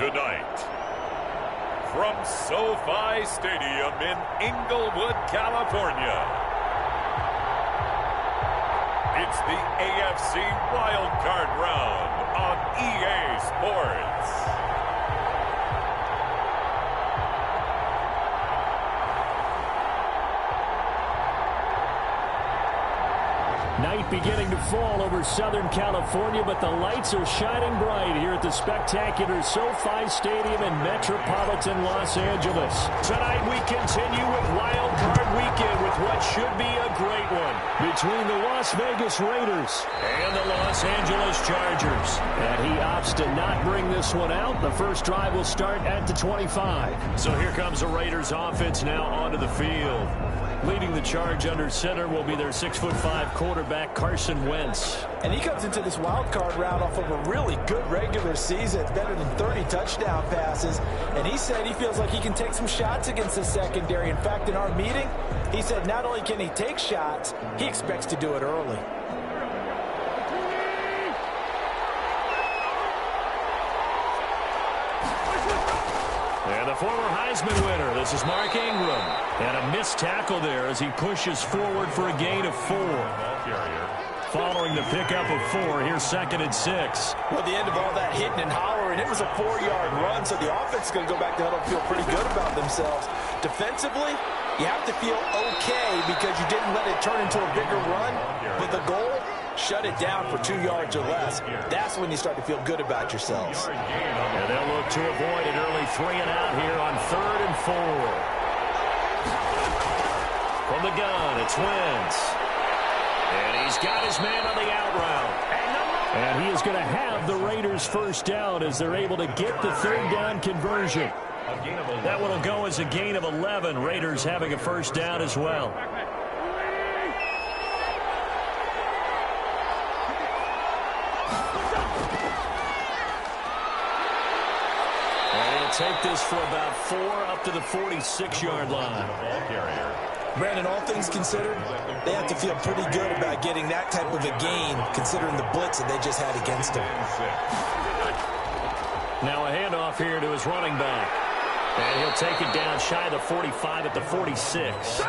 Tonight, from SoFi Stadium in Inglewood, California, it's the AFC Wildcard Round on EA Sports. Night beginning to fall over Southern California, but the lights are shining bright here at the spectacular SoFi Stadium in metropolitan Los Angeles. Tonight we continue with Wild Card Weekend with what should be a great one between the Las Vegas Raiders and the Los Angeles Chargers. And he opts to not bring this one out. The first drive will start at the 25. So here comes the Raiders offense now onto the field. Leading the charge under center will be their 6'5" quarterback, Carson Wentz. And he comes into this wild card round off of a really good regular season, better than 30 touchdown passes. And he said he feels like he can take some shots against the secondary. In fact, in our meeting, he said not only can he take shots, he expects to do it early. And the former Heisman winner, this is Mark Ingram. And a missed tackle there as he pushes forward for a gain of 4. Following the pickup of 4, here's 2nd and 6. Well, the end of all that hitting and hollering, it was a 4-yard run, so the offense is going to go back to huddle and feel pretty good about themselves. Defensively, you have to feel okay because you didn't let it turn into a bigger run, but the goal, shut it down for 2 yards or less. That's when you start to feel good about yourselves. And they'll look to avoid an early 3 and out here on 3rd and 4. From the gun, it's Wentz. And he's got his man on the out route. And he is going to have the Raiders first down as they're able to get the 3rd down conversion. That one will go as a gain of 11. Raiders having a first down as well. And he'll take this for about 4 up to the 46-yard line. Brandon, all things considered, they have to feel pretty good about getting that type of a gain, considering the blitz that they just had against them. Now a handoff here to his running back. And he'll take it down shy of the 45 at the 46.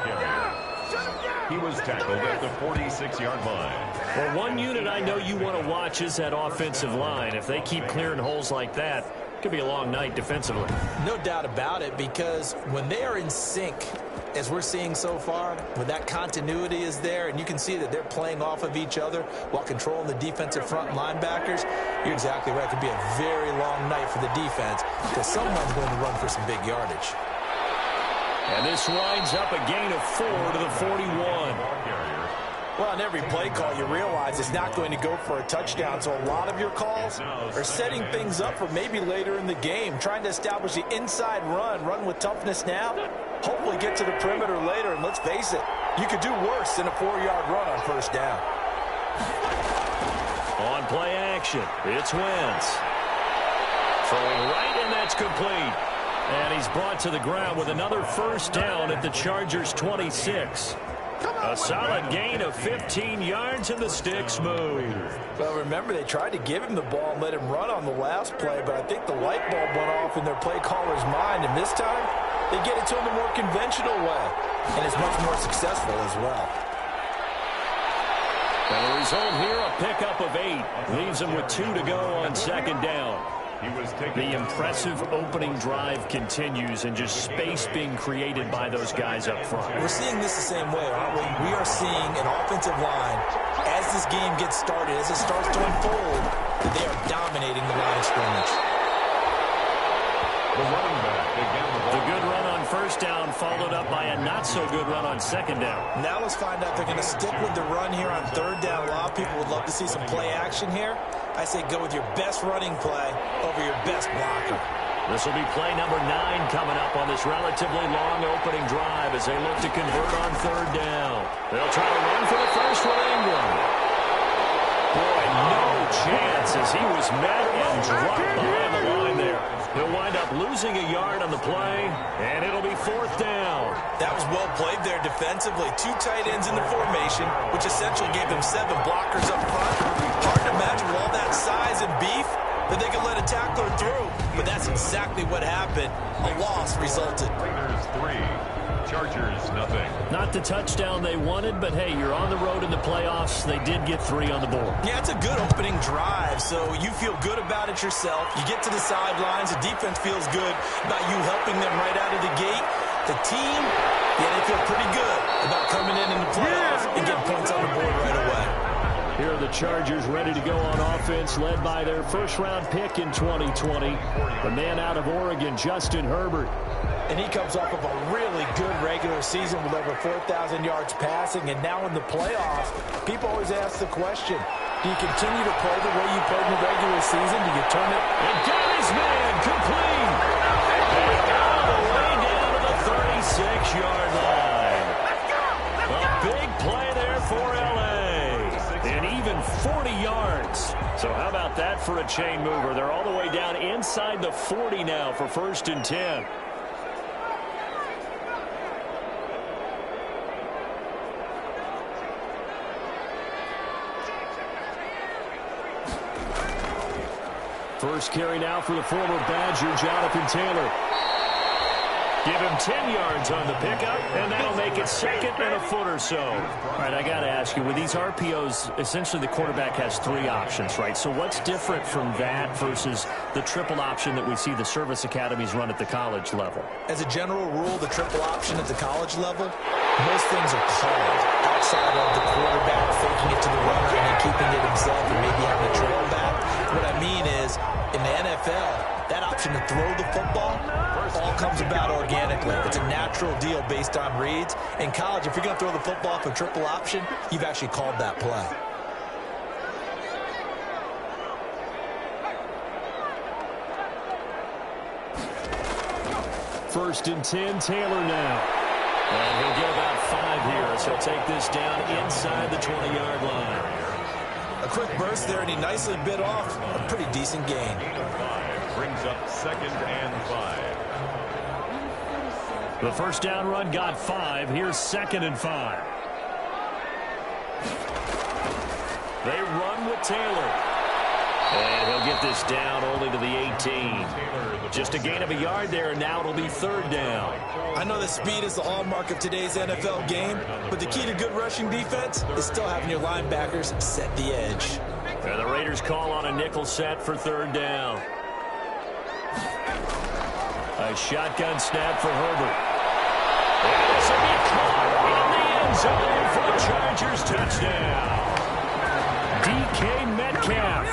He was tackled at the 46-yard line. Well, one unit I know you want to watch is that offensive line. If they keep clearing holes like that, it could be a long night defensively. No doubt about it, because when they are in sync, as we're seeing so far, when that continuity is there and you can see that they're playing off of each other while controlling the defensive front linebackers, you're exactly right. It could be a very long night for the defense because someone's going to run for some big yardage. And this winds up a gain of 4 to the 41. Well, on every play call, you realize it's not going to go for a touchdown, so a lot of your calls are setting things up for maybe later in the game, trying to establish the inside run with toughness now, hopefully get to the perimeter later, and let's face it, you could do worse than a 4-yard run on first down. On play action, it's Wentz. Throwing right, and that's complete. And he's brought to the ground with another first down at the Chargers' 26. A solid gain of 15 yards, and the sticks move. Well, remember, they tried to give him the ball and let him run on the last play, but I think the light bulb went off in their play caller's mind, and this time they get it to him the more conventional way, and it's much more successful as well. And the result here, a pickup of 8. Leaves him with 2 to go on 2nd down. The impressive opening drive continues, and just space being created by those guys up front. We're seeing this the same way, aren't we? We are seeing an offensive line, as this game gets started, as it starts to unfold, they are dominating the line of scrimmage. The running back again. The good run on first down followed up by a not-so-good run on 2nd down. Now let's find out if they're going to stick with the run here on 3rd down. A lot of people would love to see some play action here. I say go with your best running play over your best blocker. This will be play number 9 coming up on this relatively long opening drive as they look to convert on 3rd down. They'll try to run for the first with Ingram. Boy, no chance as he was met and dropped behind the line there. He'll wind up losing a yard on the play, and it'll be 4th down. That was well played there defensively. 2 tight ends in the formation, which essentially gave them 7 blockers up front. Hard to imagine with all that size and beef, that they could let a tackler through, but that's exactly what happened. A loss resulted. Raiders 3, Chargers nothing. Not the touchdown they wanted, but hey, you're on the road in the playoffs. They did get 3 on the board. Yeah, it's a good opening drive, so you feel good about it yourself. You get to the sidelines. The defense feels good about you helping them right out of the gate. The team, yeah, they feel pretty good about coming in the playoffs and getting points on the board right away. Here are the Chargers ready to go on offense, led by their first-round pick in 2020, the man out of Oregon, Justin Herbert. And he comes off of a really good regular season with over 4,000 yards passing. And now in the playoffs, people always ask the question, do you continue to play the way you played in the regular season? Do you turn it? And got his man complete. All the way down to the 36-yard line. A big play there for L.A. And even 40 yards. So how about that for a chain mover? They're all the way down inside the 40 now for 1st and 10. First carry now for the former Badger, Jonathan Taylor. Give him 10 yards on the pickup, and that'll make it 2nd and a foot or so. All right, I got to ask you, with these RPOs, essentially the quarterback has 3 options, right? So what's different from that versus the triple option that we see the service academies run at the college level? As a general rule, the triple option at the college level, most things are called outside of the quarterback faking it to the runner and then keeping it himself and maybe having a trail back. What I mean is, in the NFL, that option to throw the football all comes about organically. It's a natural deal based on reads. In college, if you're going to throw the football for triple option, you've actually called that play. First and 10, Taylor now. And he'll get about 5 here, so he'll take this down inside the 20-yard line. A quick burst there, and he nicely bit off a pretty decent gain. Brings up 2nd and 5. The first down run got 5. Here's 2nd and 5. They run with Taylor. And he'll get this down only to the 18. Just a gain of a yard there, and now it'll be 3rd down. I know that speed is the hallmark of today's NFL game, but the key to good rushing defense is still having your linebackers set the edge. And the Raiders call on a nickel set for 3rd down. A shotgun snap for Herbert. And this will be caught in the end zone for the Chargers touchdown. DK Metcalf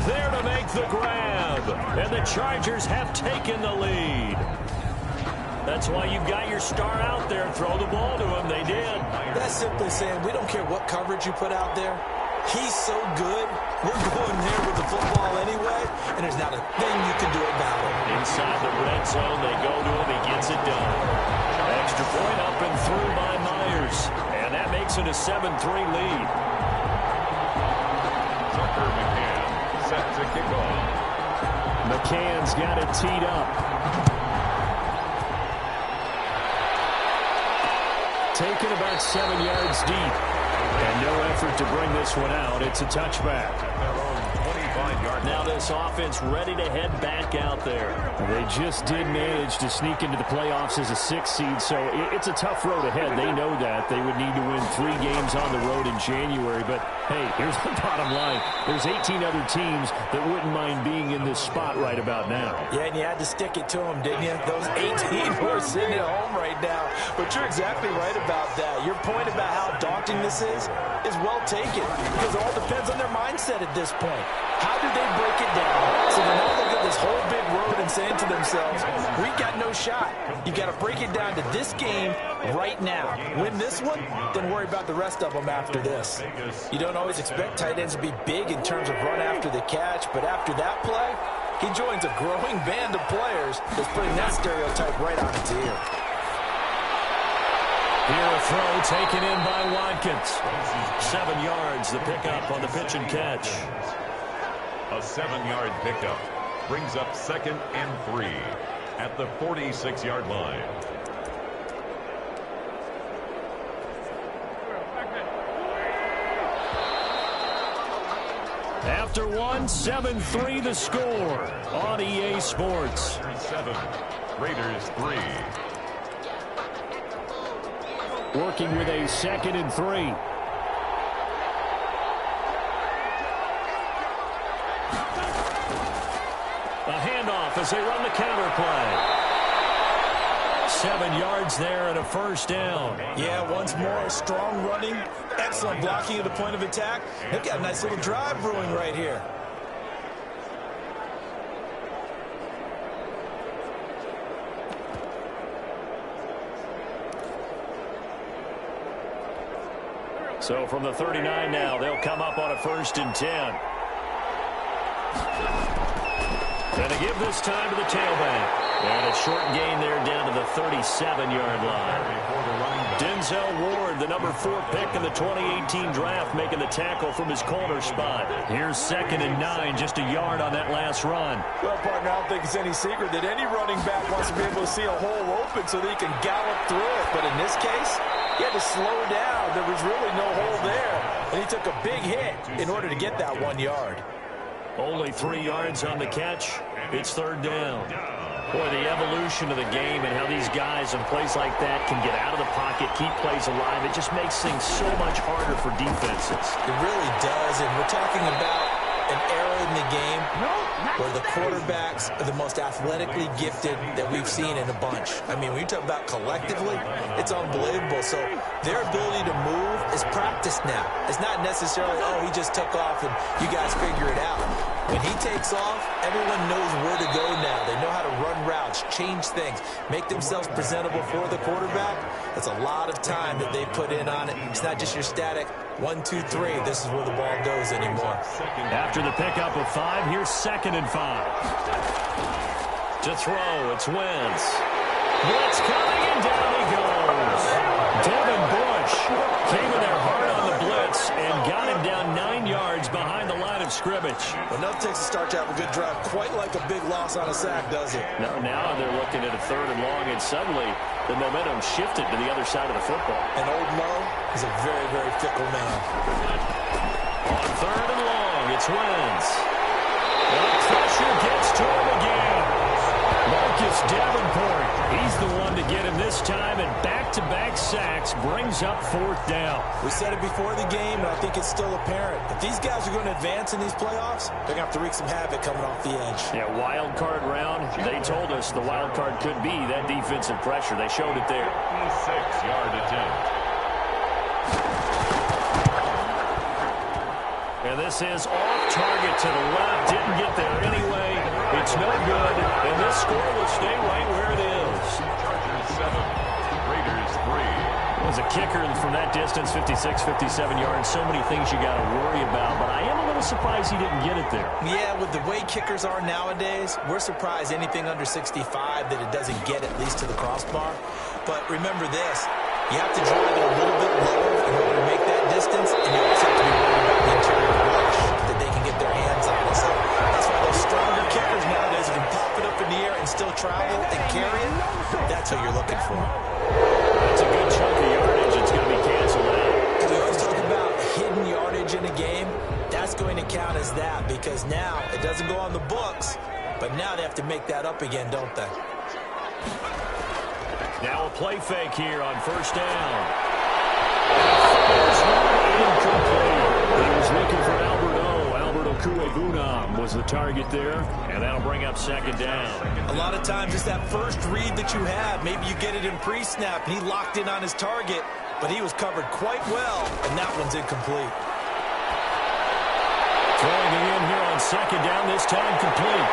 there to make the grab. And the Chargers have taken the lead. That's why you've got your star out there. Throw the ball to him. They did. That's simply saying we don't care what coverage you put out there. He's so good, we're going there with the football anyway, and there's not a thing you can do about it. Inside the red zone, they go to him. He gets it done. Extra point up and through by Myers. And that makes it a 7-3 lead. Tucker McCann set to kick off. McCann's got it teed up. Taken about 7 yards deep. And no effort to bring this one out. It's a touchback. Now this offense ready to head back out there. They just did manage to sneak into the playoffs as a 6th seed, so it's a tough road ahead. They know that. They would need to win 3 games on the road in January. But, hey, here's the bottom line. There's 18 other teams that wouldn't mind being in this spot right about now. Yeah, and you had to stick it to them, didn't you? Those 18 who are sitting at home right now. But you're exactly right about that. Your point about how daunting this is well taken, because it all depends on their mindset at this point. How do they break it down so they're not looking at this whole big road and saying to themselves, we got no shot. You've got to break it down to this game right now. Win this one, then worry about the rest of them after this. You don't always expect tight ends to be big in terms of run after the catch, but after that play, he joins a growing band of players that's putting that stereotype right on its ear. Here a throw taken in by Watkins. 7 yards, the pickup on the pitch and catch. A 7-yard pickup brings up 2nd and 3 at the 46-yard line. After one, 7-3 the score on EA Sports. 7, Raiders 3. Working with a 2nd and 3. A handoff as they run the counter play. 7 yards there and a first down. Yeah, once more, strong running, excellent blocking at the point of attack. They've got a nice little drive brewing right here. So from the 39 now, they'll come up on a 1st and 10. And they give this time to the tailback. And a short gain there down to the 37-yard line. Denzel Ward, the number 4 pick in the 2018 draft, making the tackle from his corner spot. Here's 2nd and 9, just a yard on that last run. Well, partner, I don't think it's any secret that any running back wants to be able to see a hole open so that he can gallop through it. But in this case, he had to slow down. There was really no hole there. And he took a big hit in order to get that 1 yard. Only 3 yards on the catch. It's 3rd down. Boy, the evolution of the game and how these guys in plays like that can get out of the pocket, keep plays alive, it just makes things so much harder for defenses. It really does, and we're talking about an era in the game where the quarterbacks are the most athletically gifted that we've seen in a bunch. I mean, when you talk about collectively, it's unbelievable. So their ability to move is practiced now. It's not necessarily, oh, he just took off and you guys figure it out. When he takes off, everyone knows where to go now. They know how to run routes, change things, make themselves presentable for the quarterback. That's a lot of time that they put in on it. It's not just your static 1, 2, 3. This is where the ball goes anymore. After the pickup of 5, here's 2nd and 5. To throw, it's Wentz. Blitz coming, and down he goes. Devin Bush came in there hard on the blitz and got him down 9 yards behind the line of scrimmage. Well, nothing takes a start to have a good drive quite like a big loss on a sack, does it? No, now they're looking at a 3rd and long, and suddenly the momentum shifted to the other side of the football. And old Mo is a very, very fickle man. On 3rd and long, it's Wentz. The pressure gets to him again. Marcus Davenport, he's the one to get him this time, and back-to-back sacks brings up 4th down. We said it before the game, and I think it's still apparent. If these guys are going to advance in these playoffs, they're going to have to wreak some havoc coming off the edge. Yeah, wild card round. They told us the wild card could be that defensive pressure. They showed it there. 6-yard attempt. And this is off target to the left. Didn't get there anyway. It's no good. And this score will stay right where it is. Chargers 7, Raiders 3. As a kicker from that distance, 56, 57 yards, so many things you got to worry about. But I am a little surprised he didn't get it there. Yeah, with the way kickers are nowadays, we're surprised anything under 65 that it doesn't get at least to the crossbar. But remember this, you have to drive it a little bit lower in order to make that distance, and you also have to be worried about the interior rush that they can get their hands on. So that's why those stronger kickers nowadays can pop it up in the air and still travel and carry it. That's what you're looking for. That's a good chunk of yardage. It's going to be canceled out. Because we always talk about hidden yardage in a game. That's going to count as that because now it doesn't go on the books, but now they have to make that up again, don't they? Now a play fake here on 1st down. Incomplete. He was looking for Albert O. Albert Okuebunam was the target there, and that'll bring up 2nd down. A lot of times it's that first read that you have. Maybe you get it in pre-snap, and he locked in on his target, but he was covered quite well, and that one's incomplete. Throwing it in here on 2nd down, this time complete.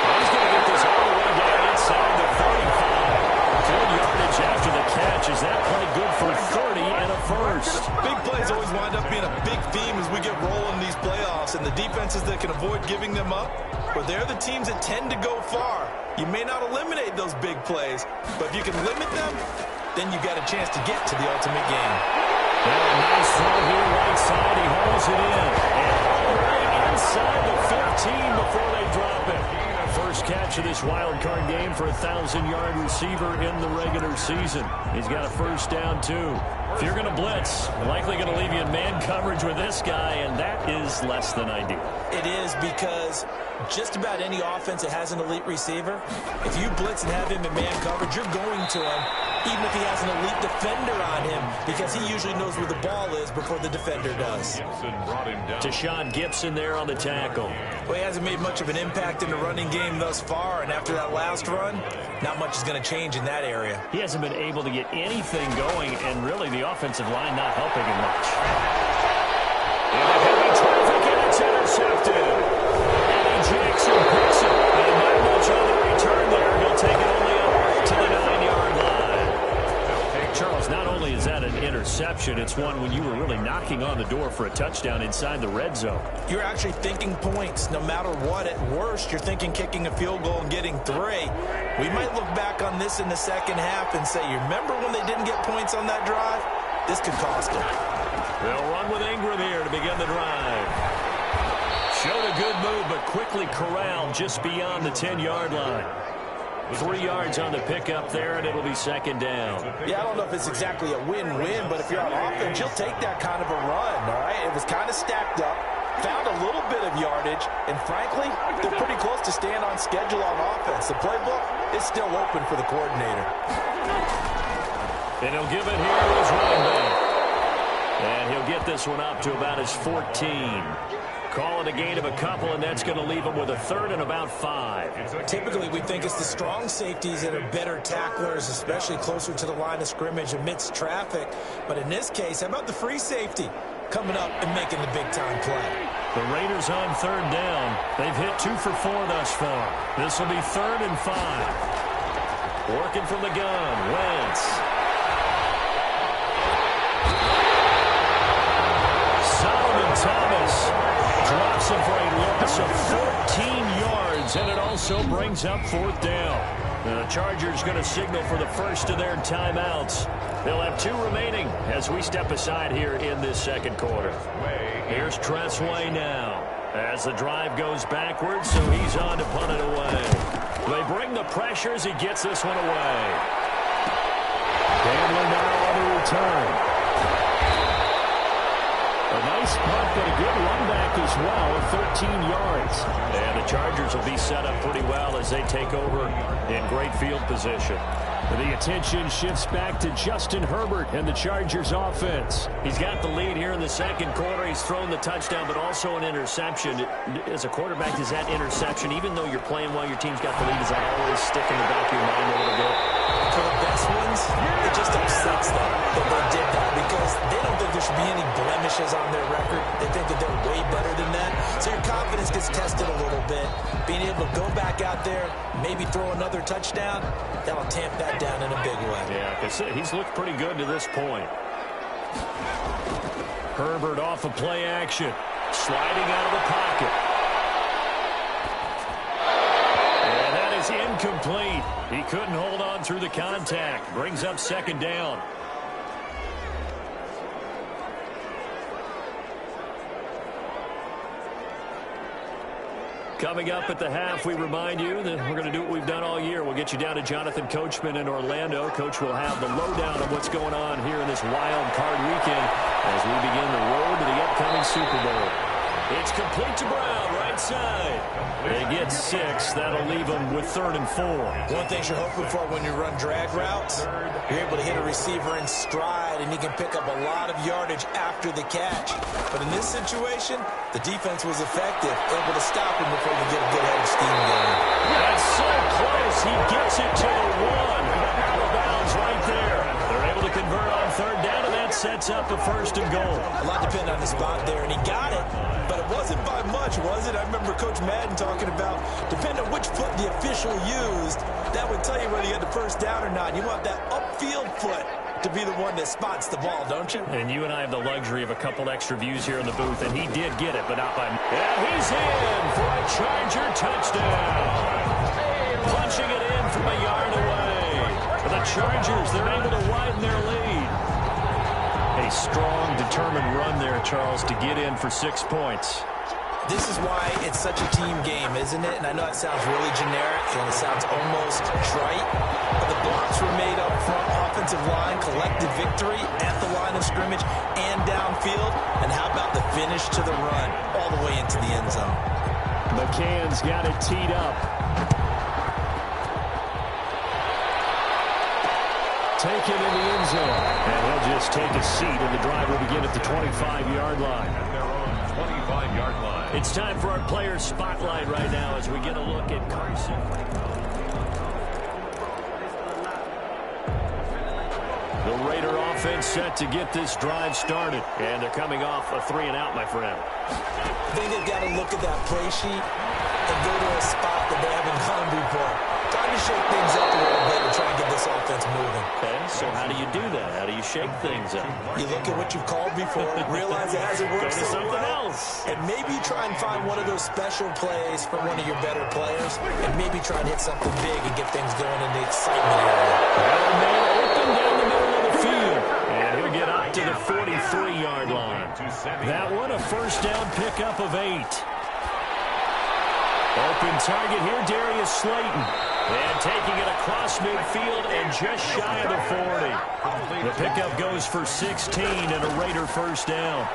He's going to get this all the way down inside the 35. Good yardage after the catch. Is that play good for 30 and a first? Big plays always wind up being a big theme as we get rolling in these playoffs, and the defenses that can avoid giving them up, well, they're the teams that tend to go far. You may not eliminate those big plays, but if you can limit them, then you got a chance to get to the ultimate game. Well, a nice throw here right side. He hauls it in. And all the way inside the 15 before they drop it. First first catch of this wild card game for a 1,000-yard receiver in the regular season. He's got a first down, too. If you're going to blitz, you're likely going to leave you in man coverage with this guy, and that is less than ideal. It is, because just about any offense that has an elite receiver, if you blitz and have him in man coverage, you're going to him, even if he has an elite defender on him, because he usually knows where the ball is before the defender does. Tashawn Gibson there on the tackle. Well, he hasn't made much of an impact in the running game thus far, and after that last run, not much is going to change in that area. He hasn't been able to get anything going, and really the offensive line not helping him much. Into heavy traffic, and it's intercepted. Eddie Jackson picks it, and not much on the return there. He'll take it only up to the 9-yard line. Charles, not only is that an interception, it's one when you were really knocking on the door for a touchdown inside the red zone. You're actually thinking points. No matter what, at worst, you're thinking kicking a field goal and getting 3. We might look back on this in the second half and say, you remember when they didn't get points on that drive? This could cost them. They'll run with Ingram here to begin the drive. Showed a good move, but quickly corralled just beyond the 10-yard line. 3 yards on the pickup there, and it'll be second down. Yeah, I don't know if it's exactly a win-win, but if you're on offense, you'll take that kind of a run, all right? It was kind of stacked up, found a little bit of yardage, and frankly, they're pretty close to staying on schedule on offense. The playbook is still open for the coordinator. And he'll give it here to his running back. And he'll get this one up to about his 14. Call it a gain of a couple, and that's going to leave him with a third and about 5. Typically, we think it's the strong safeties that are better tacklers, especially closer to the line of scrimmage amidst traffic. But in this case, how about the free safety coming up and making the big-time play? The Raiders on third down. They've hit 2 for 4 thus far. This will be third and 5. Working from the gun, Wentz. Solomon Thomas drops him for a loss of 14 yards, and it also brings up fourth down. The Chargers going to signal for the first of their timeouts. They'll have 2 remaining as we step aside here in this second quarter. Here's Tress Way now as the drive goes backwards, so he's on to punt it away. They bring the pressure as he gets this one away. Gambler now on the return. A nice punt, but a good run back as well, 13 yards. And the Chargers will be set up pretty well as they take over in great field position. The attention shifts back to Justin Herbert and the Chargers offense. He's got the lead here in the second quarter. He's thrown the touchdown, but also an interception. As a quarterback, is that interception, even though you're playing while your team's got the lead, does that always stick in the back of your mind a little bit? For the best ones, it just upsets them that they did that, because they don't think there should be any blemishes on their record. They think that they're way better than that. So your confidence gets tested a little bit. Being able to go back out there, maybe throw another touchdown, that'll tamp that down in a big way. Yeah, because he's looked pretty good to this point. Herbert off of play action, sliding out of the pocket. And that is incomplete. He couldn't hold on through the contact. Brings up second down. Coming up at the half, we remind you that we're going to do what we've done all year. We'll get you down to Jonathan Coachman in Orlando. Coach will have the lowdown of what's going on here in this wild card weekend as we begin the road to the upcoming Super Bowl. It's complete to Brown, right side. They get 6. That'll leave them with 3rd and 4. One thing you're hoping for when you run drag routes, you're able to hit a receiver in stride, and he can pick up a lot of yardage after the catch. But in this situation, the defense was effective, able to stop him before he get a good head of steam going. That's so close. He gets it to the 1. Out of bounds right there. They're able to convert on third down, and that sets up a 1st and goal. A lot depended on the spot there, and he got it. But it wasn't by much, was it? I remember Coach Madden talking about, depending on which foot the official used, that would tell you whether you had the first down or not. You want that upfield foot to be the one that spots the ball, don't you? And you and I have the luxury of a couple extra views here in the booth, and he did get it, but not by... And he's in for a Charger touchdown. Punching it in from a yard away. For the Chargers, they're able to widen their lead. A strong, determined run there, Charles, to get in for 6 points. This is why it's such a team game, isn't it? And I know it sounds really generic and it sounds almost trite, but the blocks were made up front, offensive line, collected victory at the line of scrimmage and downfield. And how about the finish to the run all the way into the end zone? McCann's got it teed up. Taken in the end zone. And he'll just take a seat, and the drive will begin at the 25-yard line. At their own 25-yard line. It's time for our player spotlight right now as we get a look at Carson. The Raider offense set to get this drive started. And they're coming off a 3-and-out, my friend. I think they've got to look at that play sheet and go to a spot that they haven't gone before. Time to shake things up a little bit and try and get this offense moving. Okay, so how do you do that? How do you shake things up? You look at what you've called before, realize it hasn't worked so something well, else. and maybe try and find one of those special plays for one of your better players, and maybe try and hit something big and get things going in the excitement area. Well, man, open down the middle of the field. And he'll get up to the 43-yard line. That one, a first down pickup of 8. Open target here, Darius Slayton. And taking it across midfield and just shy of the 40. The pickup goes for 16 and a Raider first down.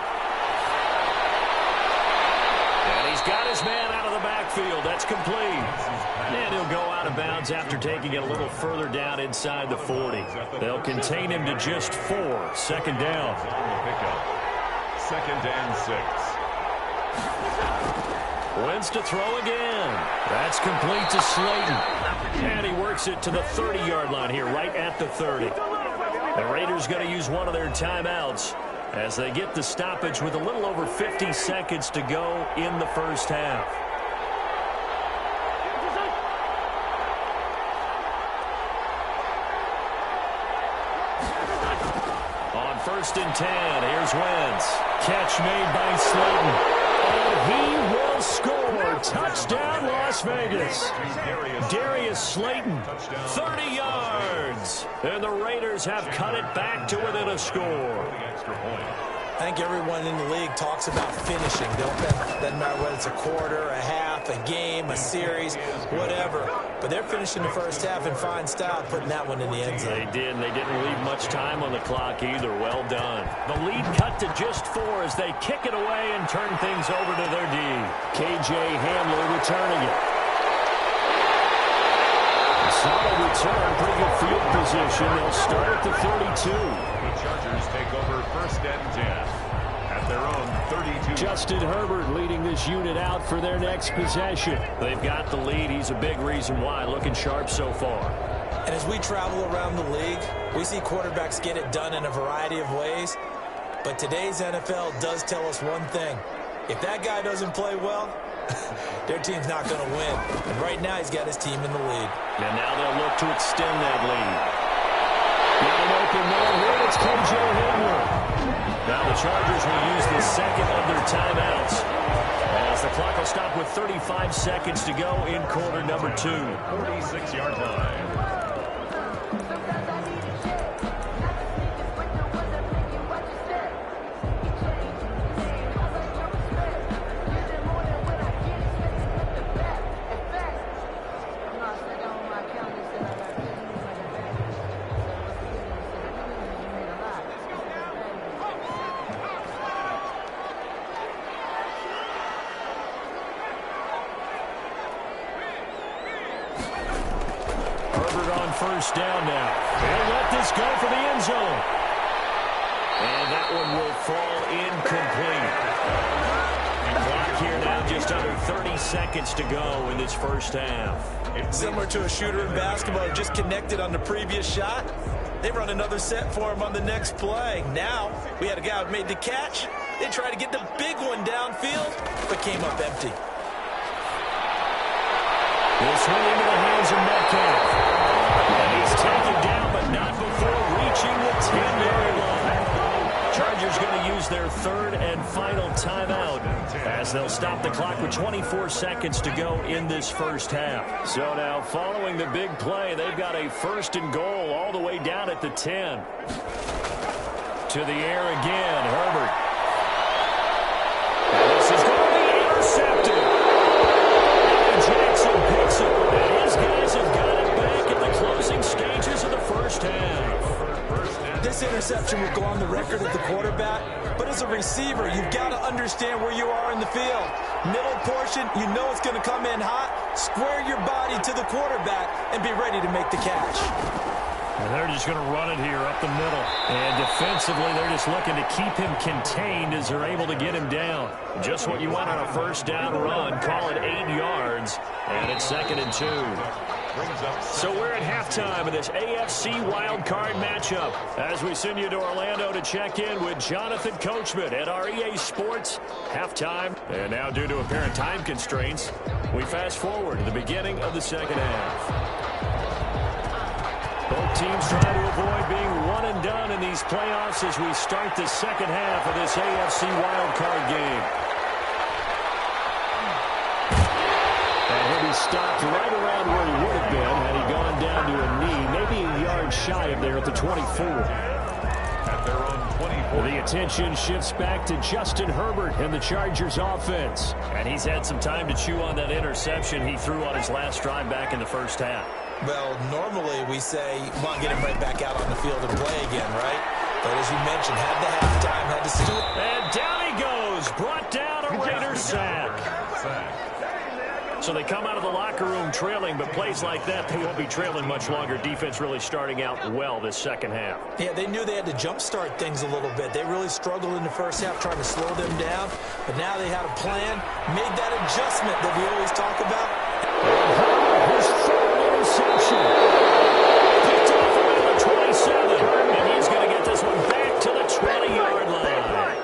And he's got his man out of the backfield. That's complete. And he'll go out of bounds after taking it a little further down inside the 40. They'll contain him to just 4. Second down. Second and 6. Wentz to throw again. That's complete to Slayton. And he works it to the 30-yard line here, right at the 30. The Raiders going to use one of their timeouts as they get the stoppage with a little over 50 seconds to go in the first half. On 1st and 10, here's Wentz. Catch made by Slayton. And he will score. Touchdown, Las Vegas. Darius Slayton, 30 yards. And the Raiders have cut it back to within a score. I think everyone in the league talks about finishing, don't they? Doesn't matter whether it's a quarter, a half, a game, a series, whatever. But they're finishing the first half in fine style, putting that one in the end zone. They did, and they didn't leave much time on the clock either. Well done. The lead cut to just 4 as they kick it away and turn things over to their D. K.J. Hamler returning it. Solid return, pretty good field position. They'll start at the 32. The Chargers take over 1st and 10 at their own 32. Justin Herbert leading this unit out for their next possession. They've got the lead. He's a big reason why. Looking sharp so far. And as we travel around the league, we see quarterbacks get it done in a variety of ways. But today's NFL does tell us one thing. If that guy doesn't play well, their team's not going to win. And right now, he's got his team in the lead. And now they'll look to extend that lead. Got an open man here. It's K.J. Hamler. Now the Chargers will use the second of their timeouts as the clock will stop with 35 seconds to go in quarter number 2. 46-yard line. First down now. They'll let this go for the end zone. And that one will fall incomplete. And clock here now, just under 30 seconds to go in this first half. Similar to a shooter in basketball, just connected on the previous shot. They run another set for him on the next play. Now, we had a guy who made the catch. They tried to get the big one downfield, but came up empty. Will swing into the hands of Metcalf. And he's taken down, but not before reaching the 10-yard line. Chargers going to use their third and final timeout as they'll stop the clock with 24 seconds to go in this first half. So now, following the big play, they've got a first and goal all the way down at the 10. To the air again, Herbert. And this is going to be intercepted. closing stages of the first half. This interception will go on the record as the quarterback, but as a receiver, you've got to understand where you are in the field. Middle portion, you know it's going to come in hot. Square your body to the quarterback and be ready to make the catch. And they're just going to run it here up the middle. And defensively, they're just looking to keep him contained as they're able to get him down. Just what you want on a first down run. Call it 8 yards. And it's 2nd and 2. So we're at halftime of this AFC wildcard matchup as we send you to Orlando to check in with Jonathan Coachman at our EA Sports halftime. And now, due to apparent time constraints, we fast forward to the beginning of the second half. Both teams trying to avoid being one and done in these playoffs as we start the second half of this AFC wildcard game. And he'll be stopped right around where he would have been had he gone down to a knee, maybe a yard shy of there at the 24. At their own 24. The attention shifts back to Justin Herbert and the Chargers offense. And he's had some time to chew on that interception he threw on his last drive back in the first half. Well, normally we say you want to get him right back out on the field and play again, right? But as you mentioned, had the halftime, had to steal. And down he goes, brought down a Raiders sack. So they come out of the locker room trailing, but plays like that, they won't be trailing much longer. Defense really starting out well this second half. Yeah, they knew they had to jumpstart things a little bit. They really struggled in the first half trying to slow them down, but now they had a plan, made that adjustment that we always talk about. His third interception. Picked off around the 27, and he's going to get this one back to the 20-yard line.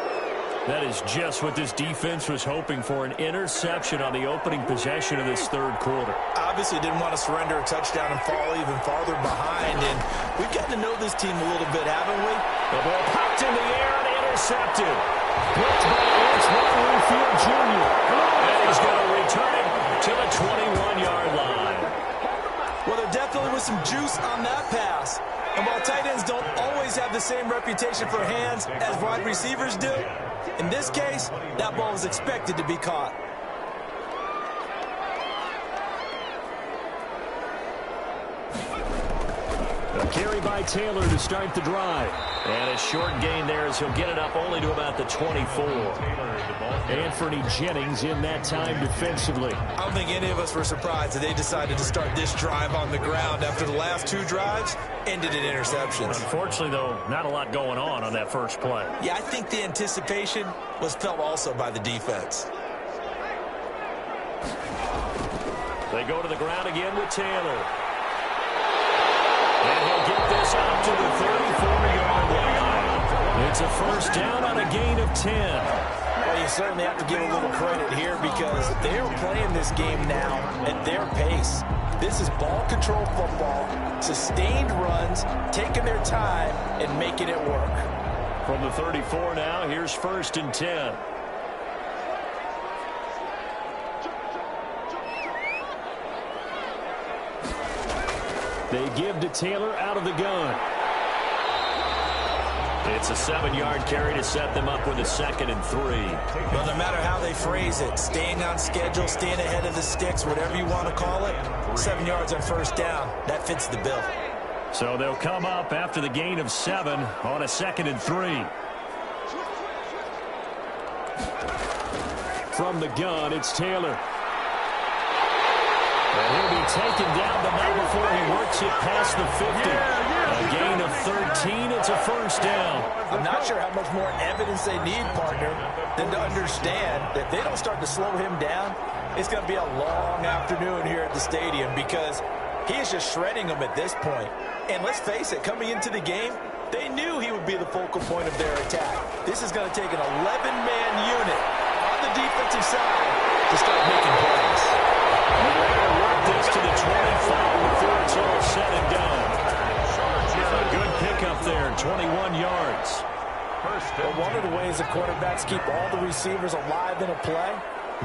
That is just what this defense was hoping for, an interception on the opening possession of this third quarter. Obviously didn't want to surrender a touchdown and fall even farther behind, and we've gotten to know this team a little bit, haven't we? The ball popped in the air and intercepted. Picked by Antoine Winfield Jr. And he's going to return it to the 21-yard line. Well, there definitely was some juice on that pass. And while tight ends don't always have the same reputation for hands as wide receivers do, in this case, that ball was expected to be caught. A carry by Taylor to start the drive. And a short gain there as he'll get it up only to about the 24. Anthony Jennings in that time defensively. I don't think any of us were surprised that they decided to start this drive on the ground after the last 2 drives ended in interceptions. Unfortunately, though, not a lot going on that first play. Yeah, I think the anticipation was felt also by the defense. They go to the ground again with Taylor. And he'll get this out to the 34-yard line. It's a first down on a gain of 10. Well, you certainly have to give a little credit here because they're playing this game now at their pace. This is ball control football, sustained runs, taking their time and making it work. From the 34 now, here's 1st and 10. They give to Taylor out of the gun. It's a 7-yard carry to set them up with a 2nd and 3. Well, no matter how they phrase it, staying on schedule, staying ahead of the sticks, whatever you want to call it, 7 yards on first down, that fits the bill. So they'll come up after the gain of 7 on a 2nd and 3. From the gun, it's Taylor. And he'll be taken down, but not before he works it past the 50. A gain of 13, it's a first down. I'm not sure how much more evidence they need, partner, than to understand that if they don't start to slow him down, it's going to be a long afternoon here at the stadium because he is just shredding them at this point. And let's face it, coming into the game, they knew he would be the focal point of their attack. This is going to take an 11-man unit on the defensive side to start making plays. This to the 25 before it's all said and done. A good pickup there, 21 yards. Well, one of the ways the quarterbacks keep all the receivers alive in a play,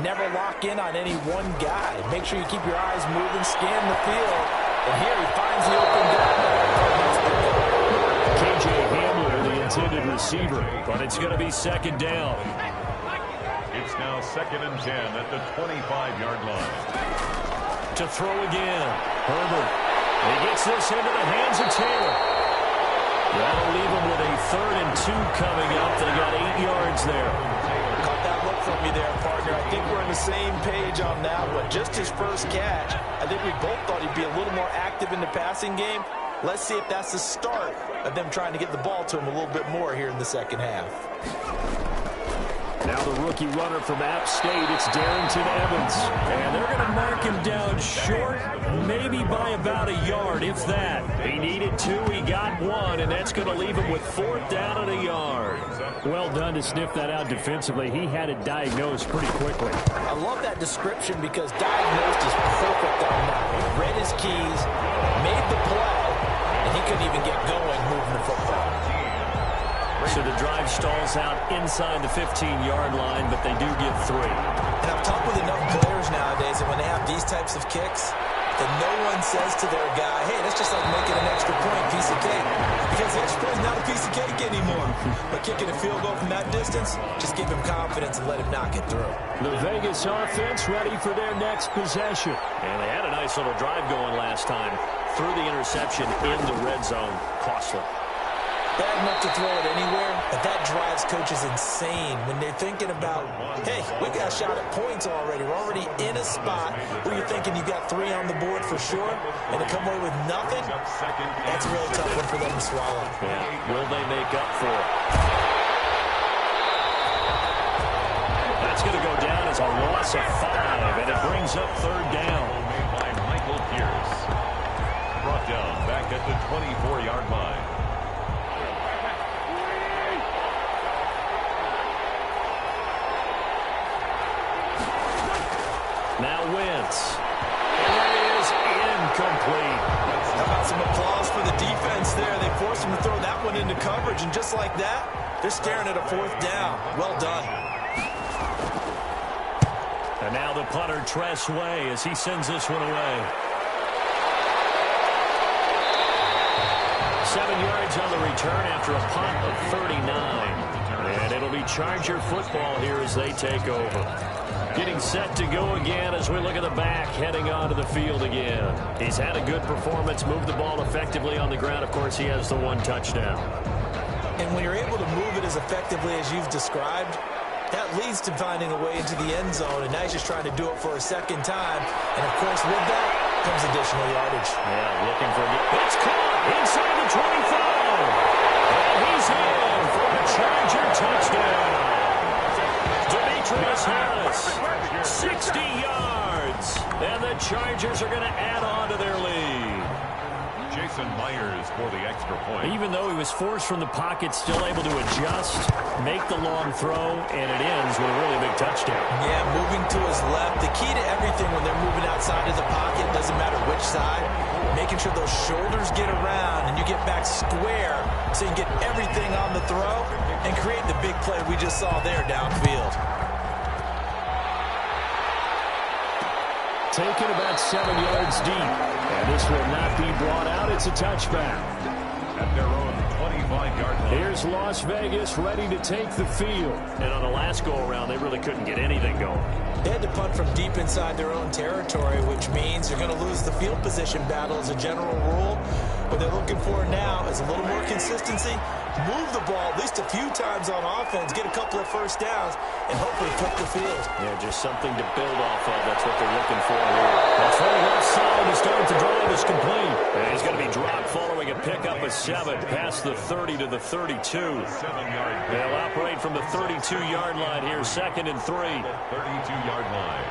never lock in on any one guy. Make sure you keep your eyes moving, scan the field, and here he finds the open guy. KJ Hamler, the intended receiver, but it's going to be 2nd down. It's now 2nd and 10 at the 25-yard line. To throw again. Herbert. He gets this into the hands of Taylor. That'll leave him with a 3rd and 2 coming up. They got 8 yards there. Caught that look from me there, partner. I think we're on the same page on that one. Just his first catch. I think we both thought he'd be a little more active in the passing game. Let's see if that's the start of them trying to get the ball to him a little bit more here in the second half. Now the rookie runner from App State, it's Darrington Evans. And they're going to mark him down short, maybe by about a yard, if that. He needed 2, he got 1, and that's going to leave him with 4th down and a yard. Well done to sniff that out defensively. He had it diagnosed pretty quickly. I love that description because diagnosed is perfect on that. He read his keys, made the play, and he couldn't even get going moving the football. So the drive stalls out inside the 15-yard line, but they do give 3. And I've talked with enough players nowadays that when they have these types of kicks, that no one says to their guy, hey, that's just like making an extra point, piece of cake. Because the extra point is not a piece of cake anymore. But kicking a field goal from that distance, just give him confidence and let him knock it through. The Vegas offense ready for their next possession. And they had a nice little drive going last time. Through the interception in the red zone. Costly. Bad enough to throw it anywhere, but that drives coaches insane when they're thinking about, hey, we got a shot at points already. We're already in a spot where you're thinking you got 3 on the board for sure, and to come away with nothing, that's a really tough one for them to swallow. Yeah. Will they make up for it? That's going to go down as a loss of 5, and it brings up 3rd down. Made by Michael Pierce. Brought down back at the 24-yard line. Now Wentz. And that is incomplete. How about some applause for the defense there? They forced him to throw that one into coverage, and just like that, they're staring at a 4th down. Well done. And now the punter, Tress Way, as he sends this one away. 7 yards on the return after a punt of 39. And it'll be Charger football here as they take over. Getting set to go again as we look at the back, heading onto the field again. He's had a good performance, moved the ball effectively on the ground. Of course, he has the 1 touchdown. And when you're able to move it as effectively as you've described, that leads to finding a way into the end zone, and now he's just trying to do it for a second time. And, of course, with that comes additional yardage. Yeah, looking for it's caught inside the 25. And he's in for the Charger touchdown. Demetrius Harris, 60 yards. And the Chargers are going to add on to their lead. Jason Myers for the extra point. Even though he was forced from the pocket, still able to adjust, make the long throw, and it ends with a really big touchdown. Yeah, moving to his left. The key to everything when they're moving outside of the pocket, doesn't matter which side, making sure those shoulders get around and you get back square so you can get everything on the throw and create the big play we just saw there downfield. Taken about 7 yards deep. And this will not be brought out. It's a touchback. At their own 25-yard line. Here's Las Vegas ready to take the field. And on the last go-around, they really couldn't get anything going. They had to punt from deep inside their own territory, which means they're going to lose the field position battle as a general rule. What they're looking for now is a little more consistency, move the ball at least a few times on offense, get a couple of first downs, and hopefully flip the field. Yeah, just something to build off of. That's what they're looking for here. That's right left side to start the drive is complete. And he's going to be dropped following a pickup of 7 past the 30 to the 32. 7-yard. They'll operate from the 32-yard line here, 2nd and 3. 32-yard line.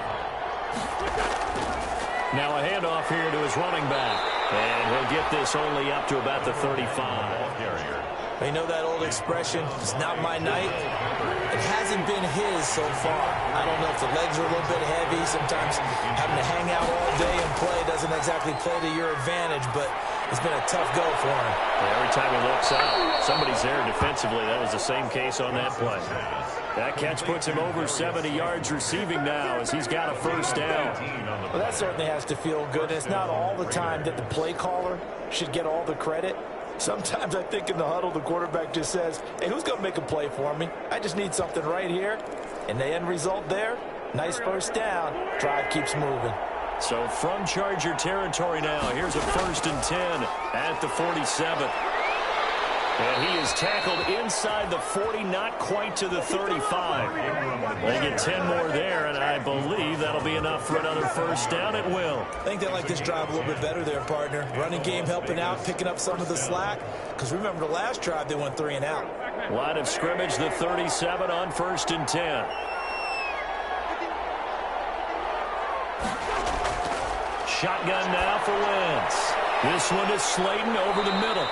Now a handoff here to his running back. And he'll get this only up to about the 35. Carrier. They know that old expression, it's not my night. It hasn't been his so far. I don't know if the legs are a little bit heavy. Sometimes having to hang out all day and play doesn't exactly play to your advantage, but it's been a tough go for him. Yeah, every time he looks out, somebody's there defensively. That was the same case on that play. That catch puts him over 70 yards receiving now as he's got a first down. Well, that certainly has to feel good. It's not all the time that the play caller should get all the credit. Sometimes I think in the huddle, the quarterback just says, hey, who's going to make a play for me? I just need something right here. And the end result there, nice first down. Drive keeps moving. So from Charger territory now, here's a 1st and 10 at the 47. And he is tackled inside the 40, not quite to the 35. They get 10 more there, and I believe that'll be enough for another 1st down. It will. I think they like this drive a little bit better there, partner. Running game helping out, picking up some of the slack. Because remember the last drive, they went 3 and out. Line of scrimmage, the 37 on 1st and 10. Shotgun now for Wentz. This one is Slayton over the middle.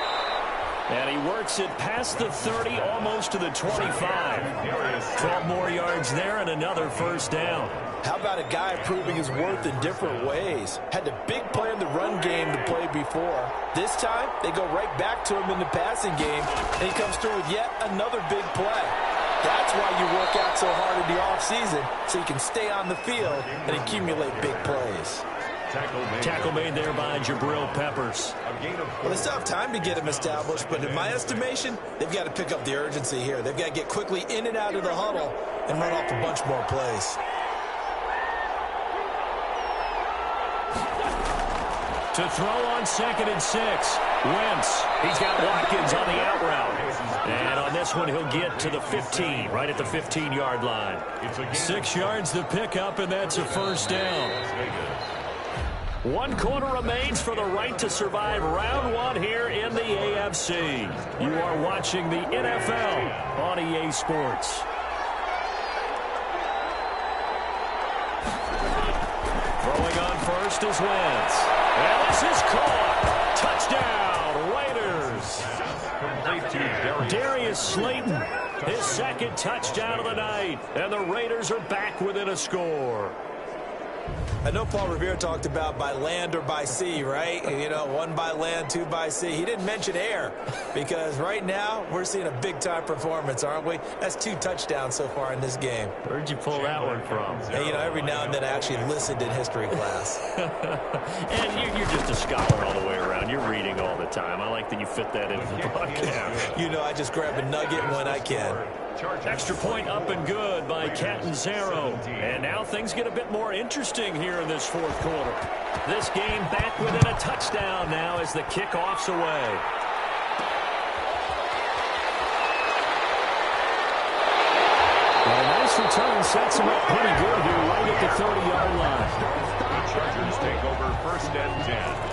And he works it past the 30, almost to the 25. 12 more yards there and another 1st down. How about a guy proving his worth in different ways? Had a big play in the run game to play before. This time, they go right back to him in the passing game, and he comes through with yet another big play. That's why you work out so hard in the offseason, so you can stay on the field and accumulate big plays. Tackle made there by Jabril Peppers. Well, they still have time to get him established, but in my estimation, they've got to pick up the urgency here. They've got to get quickly in and out of the huddle and run off a bunch more plays. To throw on 2nd and 6. Wentz. He's got Watkins on the out route. And on this one, he'll get to the 15, right at the 15-yard line. 6 yards to pick up, and that's a 1st down. 1 quarter remains for the right to survive round 1 here in the AFC. You are watching the NFL on EA Sports. Throwing on 1st is Wentz. And this is caught. Touchdown, Raiders. Darius Slayton, his 2nd touchdown of the night. And the Raiders are back within a score. I know Paul Revere talked about by land or by sea, right? You know, 1 by land, 2 by sea. He didn't mention air because right now we're seeing a big-time performance, aren't we? That's 2 touchdowns so far in this game. Where'd you pull that one from? And, you know, every now and then I actually listened in history class. And you're just a scholar all the way around. You're reading all the time. I like that you fit that into the podcast. You know, I just grab a nugget when I can. Extra point up and good by Catanzaro. And now things get a bit more interesting here in this 4th quarter. This game back within a touchdown now as the kickoff's away. Well, a nice return sets him up pretty good here right at the 30-yard line. The Chargers take over 1st and 10.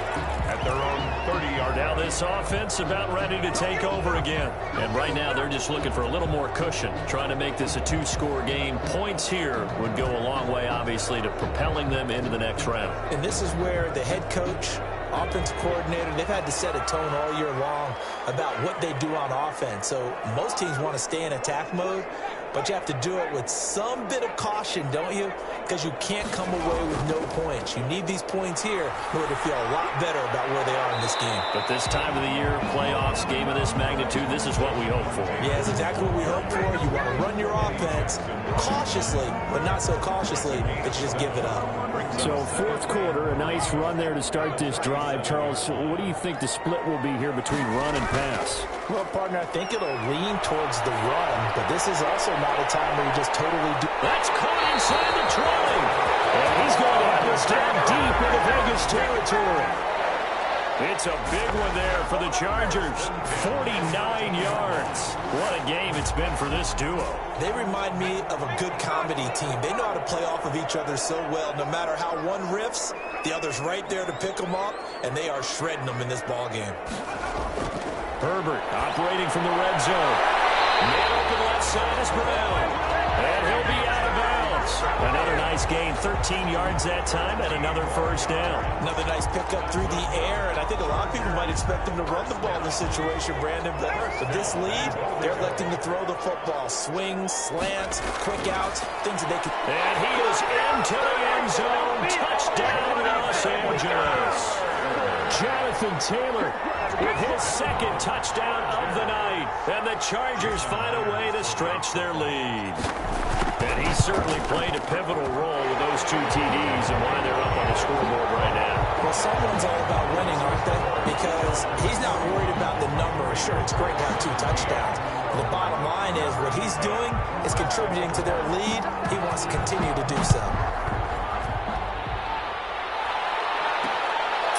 At their own 30-yard. Now this offense about ready to take over again. And right now they're just looking for a little more cushion, trying to make this a 2-score game. Points here would go a long way, obviously, to propelling them into the next round. And this is where the head coach, offensive coordinator, they've had to set a tone all year long about what they do on offense. So most teams want to stay in attack mode, but you have to do it with some bit of caution, don't you? Because you can't come away with no points. You need these points here in order to feel a lot better about where they are in this game. But this time of the year, playoffs, game of this magnitude, this is what we hope for. Yeah, it's exactly what we hope for. You want to run your offense cautiously, but not so cautiously that you just give it up. So 4th quarter, a nice run there to start this drive. Charles, what do you think the split will be here between run and pass? Well, partner, I think it'll lean towards the run, but this is also not a time where you just totally do. That's caught inside the 20. And he's going to have to stab deep into Vegas territory. It's a big one there for the Chargers. 49 yards. What a game it's been for this duo. They remind me of a good comedy team. They know how to play off of each other so well. No matter how one riffs, the other's right there to pick them up, and they are shredding them in this ball game. Herbert operating from the red zone. Man open left side is Brown. And he'll be out of bounds. Another nice gain, 13 yards that time, and another 1st down. Another nice pickup through the air, and I think a lot of people might expect them to run the ball in this situation, Brandon. But with this lead, they're electing to throw the football. Swings, slants, quick outs, things that they can. And he is into the end zone. Touchdown, Los Angeles. Jonathan Taylor with his 2nd touchdown of the night. And the Chargers find a way to stretch their lead. And he certainly played a pivotal role with those 2 TDs and why they're up on the scoreboard right now. Well, someone's all about winning, aren't they? Because he's not worried about the number. Sure, it's great to have 2 touchdowns. The bottom line is what he's doing is contributing to their lead. He wants to continue to do so.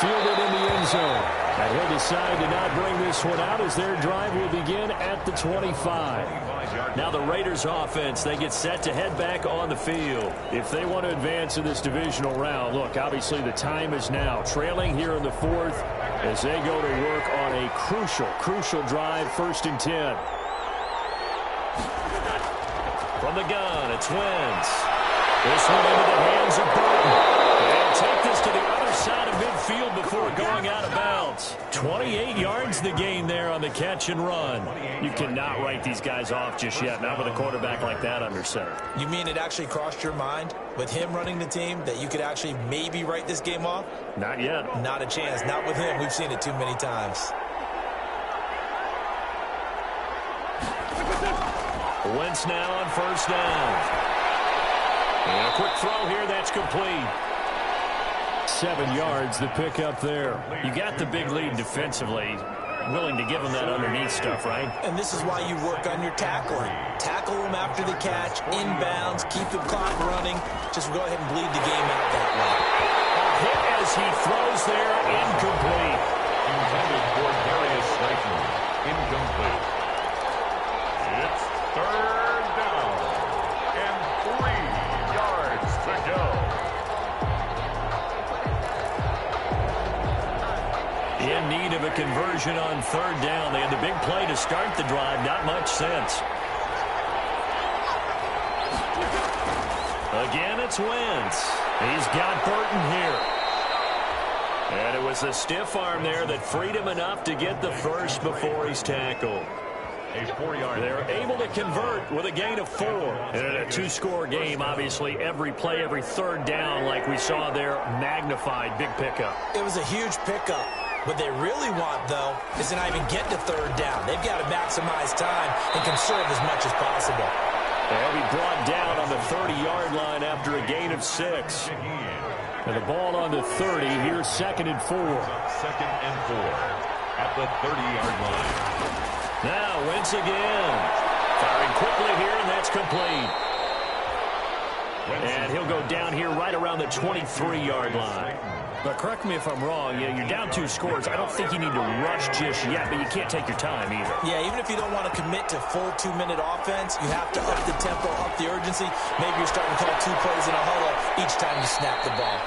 fielded in the end zone. And he'll decide to not bring this one out as their drive will begin at the 25. Now the Raiders offense, they get set to head back on the field. If they want to advance in this divisional round, look, obviously the time is now. Trailing here in the fourth as they go to work on a crucial drive, 1st and 10. From the gun, it's Wentz. This one into the hands of Burton. And take this to the other side of midfield before going out of bounds. 28 yards the gain there on the catch and run. You cannot write these guys off just yet, not with a quarterback like that under center. You mean it actually crossed your mind with him running the team that you could actually maybe write this game off? Not yet. Not a chance. Not with him. We've seen it too many times. Wentz now on 1st down. And a quick throw here, that's complete. 7 yards, the pickup there. You got the big lead defensively. Willing to give them that underneath stuff, right? And this is why you work on your tackling. Tackle them after the catch, inbounds, keep the clock running. Just go ahead and bleed the game out that way. A hit as he throws there, incomplete. Intended for Darius Slayton. Incomplete. It's 3rd down. And 3 yards to go. In need of a conversion on 3rd down. They had the big play to start the drive. Not much sense. Again, it's Wentz. He's got Burton here. And it was a stiff arm there that freed him enough to get the first before he's tackled. A 4-yard. They're able to convert with a gain of 4. And in a 2-score game, obviously, every play, every 3rd down, like we saw there, magnified. Big pickup. It was a huge pickup. What they really want, though, is to not even get to 3rd down. They've got to maximize time and conserve as much as possible. They'll be brought down on the 30-yard line after a gain of 6. And the ball on the 30. Here's 2nd and 4. 2nd and 4 at the 30-yard line. Now Wentz again. Firing quickly here, and that's complete. And he'll go down here right around the 23-yard line. But correct me if I'm wrong, you're down 2 scores. I don't think you need to rush just yet, but you can't take your time either. Yeah, even if you don't want to commit to full 2-minute offense, you have to up the tempo, up the urgency. Maybe you're starting to call 2 plays in a huddle each time you snap the ball.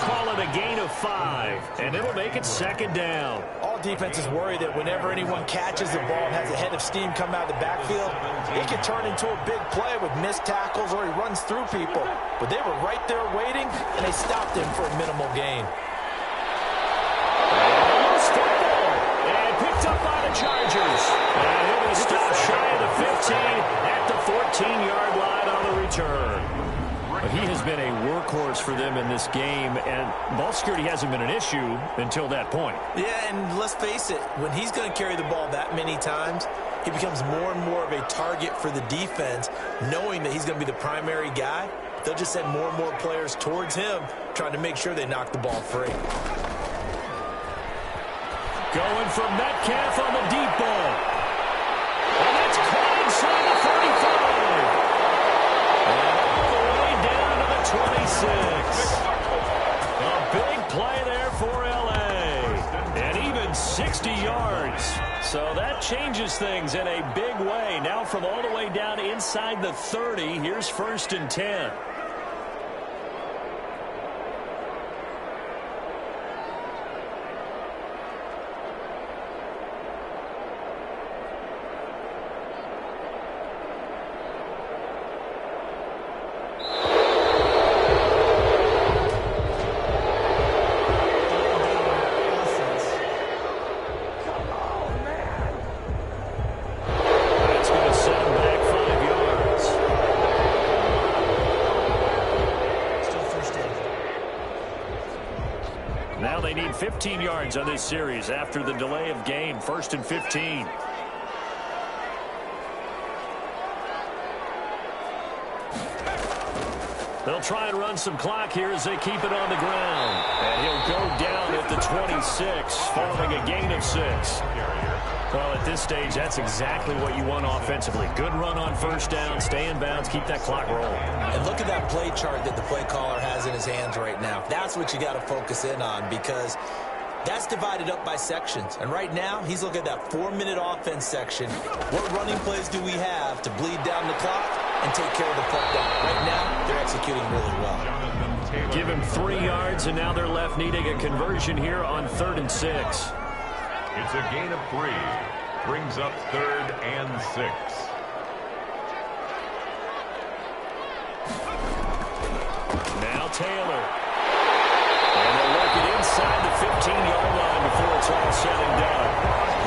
Call it a gain of 5, and it'll make it 2nd down. All defenses worry that whenever anyone catches the ball and has a head of steam come out of the backfield, it can turn into a big play with missed tackles or he runs through people. But they were right there waiting, and they stopped him for a minimal gain. And picked up by the Chargers. And he'll be stopped shy of the 15 at the 14-yard line on the return. He has been a workhorse for them in this game, and ball security hasn't been an issue until that point. Yeah, and let's face it, when he's going to carry the ball that many times, he becomes more and more of a target for the defense, knowing that he's going to be the primary guy. They'll just send more and more players towards him, trying to make sure they knock the ball free. Going from Metcalf on the deep ball. And that's caught inside the 35. And all the way down to the 26. A big play there for L.A. And even 60 yards. So that changes things in a big way. Now from all the way down inside the 30, here's 1st and 10. Now they need 15 yards on this series after the delay of game. 1st and 15. They'll try and run some clock here as they keep it on the ground. And he'll go down at the 26, following a gain of 6. Well, at this stage, that's exactly what you want offensively. Good run on first down, stay in bounds, keep that clock rolling. And look at that play chart that the play caller has in his hands right now. That's what you got to focus in on, because that's divided up by sections. And right now, he's looking at that 4-minute offense section. What running plays do we have to bleed down the clock and take care of the fourth down? Right now, they're executing really well. Give him 3 yards, and now they're left needing a conversion here on 3rd and 6. It's a gain of 3. Brings up 3rd and 6. Now Taylor. And they'll work it inside the 15-yard line before it's all said and done.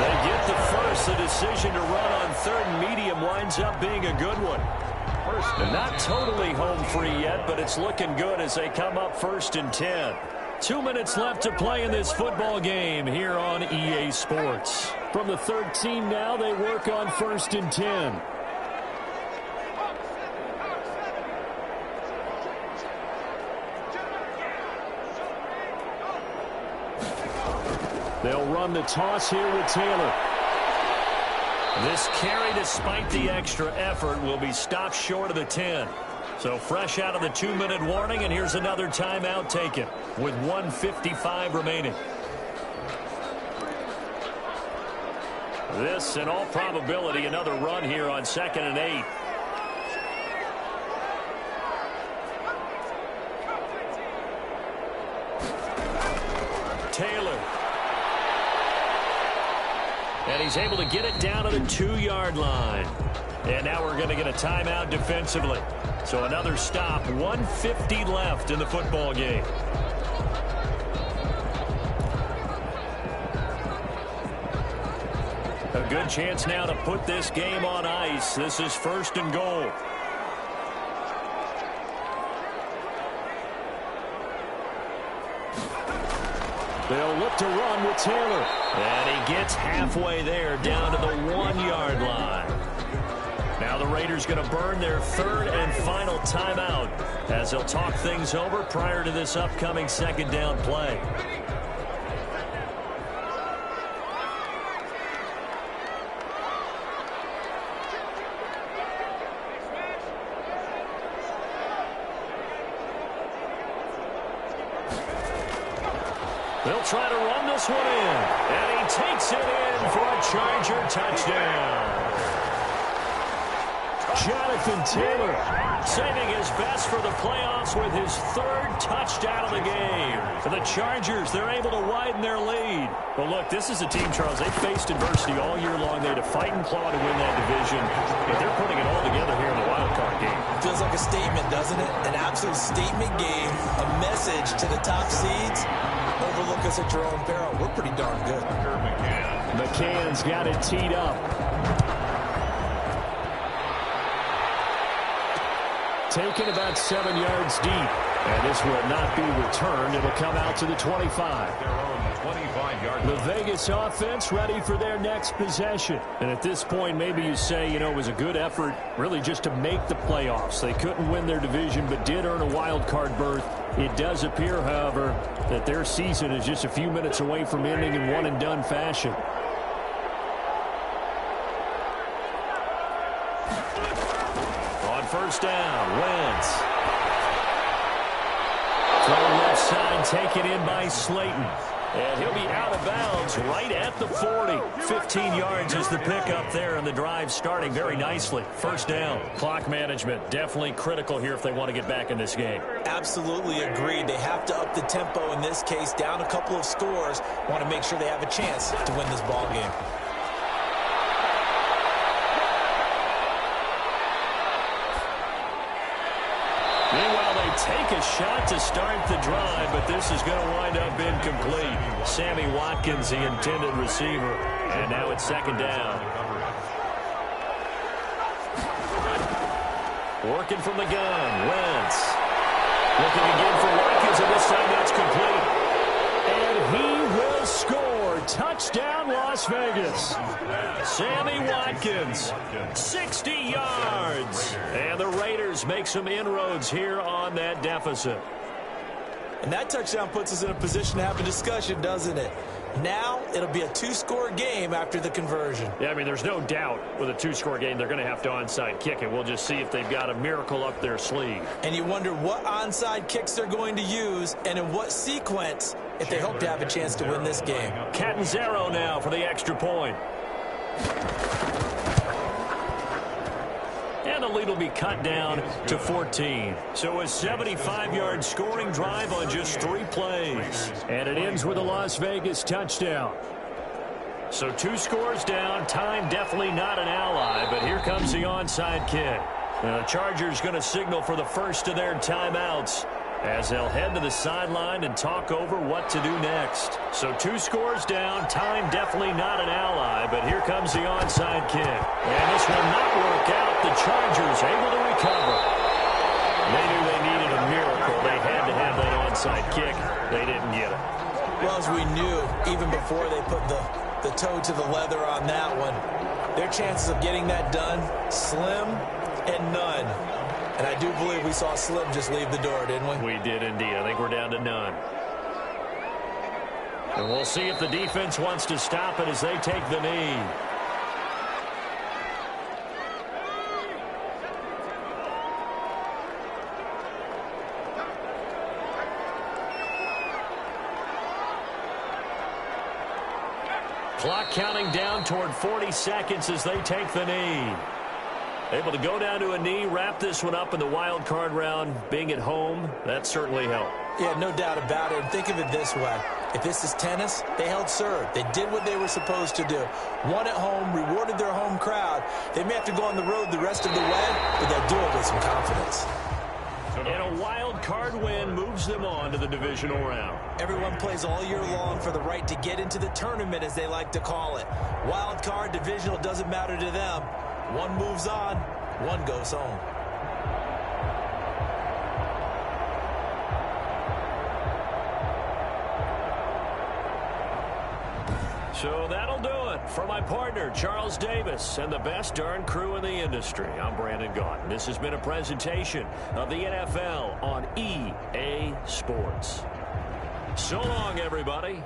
They get the first. The decision to run on 3rd and medium winds up being a good one. And not totally home free yet, but it's looking good as they come up 1st and 10. 2 minutes left to play in this football game here on EA Sports. From the 13 now, they work on 1st and 10. They'll run the toss here with Taylor. This carry, despite the extra effort, will be stopped short of the 10. So fresh out of the 2-minute warning, and here's another timeout taken with 1:55 remaining. This, in all probability, another run here on 2nd and 8. Taylor. And he's able to get it down to the 2-yard line. And now we're going to get a timeout defensively. So another stop, 1:50 left in the football game. A good chance now to put this game on ice. This is 1st and goal. They'll look to run with Taylor. And he gets halfway there, down to the 1-yard line. Now the Raiders going to burn their 3rd and final timeout as they'll talk things over prior to this upcoming 2nd down play. They'll try to run this one in. And he takes it in for a Charger touchdown. Jonathan Taylor saving his best for the playoffs with his 3rd touchdown of the game. For the Chargers, they're able to widen their lead. Well, look, this is a team, Charles, they faced adversity all year long. They had to fight and claw to win that division, but they're putting it all together here in the wild card game. Feels like a statement, doesn't it? An absolute statement game, a message to the top seeds. Overlook us at your own peril. We're pretty darn good. McCann's got it teed up. Taken about 7 yards deep. And this will not be returned. It'll come out to the 25. Their own 25-yard The Vegas offense ready for their next possession. And at this point, maybe you say, you know, it was a good effort really just to make the playoffs. They couldn't win their division but did earn a wild card berth. It does appear, however, that their season is just a few minutes away from ending in one-and-done fashion. On first down, Wentz. Throw left side, taken in by Slayton. And he'll be out of bounds right at the 40. 15 yards is the pickup there, and the drive starting very nicely. First down. Clock management definitely critical here if they want to get back in this game. Absolutely agreed. They have to up the tempo in this case, down a couple of scores. Want to make sure they have a chance to win this ball game. Meanwhile, they take a shot to start the drive, but this is going to wind up incomplete. Sammy Watkins, the intended receiver. And now it's 2nd down. Working from the gun, Wentz. Looking again for Watkins, and this time that's complete. And he will score. Touchdown, Las Vegas. Sammy Watkins, 60 yards. And the Raiders make some inroads here on that deficit. And that touchdown puts us in a position to have a discussion, doesn't it? Now it'll be a two-score game after the conversion. Yeah, I mean, there's no doubt with a two-score game they're going to have to onside kick it. We'll just see if they've got a miracle up their sleeve. And you wonder what onside kicks they're going to use and in what sequence if they hope to have a chance to win this game. Catanzaro now for the extra point. And the lead will be cut down to 14. So a 75-yard scoring drive on just 3 plays. And it ends with a Las Vegas touchdown. So 2 scores down. Time definitely not an ally, but here comes the onside kick. Now the Chargers going to signal for the first of their timeouts as they'll head to the sideline and talk over what to do next. So 2 scores down, time definitely not an ally, but here comes the onside kick. And this will not work out. The Chargers able to recover. They knew they needed a miracle. They had to have that onside kick. They didn't get it. Well, as we knew, even before they put the toe to the leather on that one, their chances of getting that done, slim and none. And I do believe we saw Slim just leave the door, didn't we? We did indeed. I think we're down to none. And we'll see if the defense wants to stop it as they take the knee. Clock counting down toward 40 seconds as they take the knee. Able to go down to a knee, wrap this one up in the wild card round. Being at home, that certainly helped. Yeah, no doubt about it. And think of it this way. If this is tennis, they held serve. They did what they were supposed to do. Won at home, rewarded their home crowd. They may have to go on the road the rest of the way, but they'll do it with some confidence. And a wild card win moves them on to the divisional round. Everyone plays all year long for the right to get into the tournament, as they like to call it. Wild card, divisional, doesn't matter to them. One moves on, one goes home. So that'll do it for my partner, Charles Davis, and the best darn crew in the industry. I'm Brandon Gaudin. This has been a presentation of the NFL on EA Sports. So long, everybody.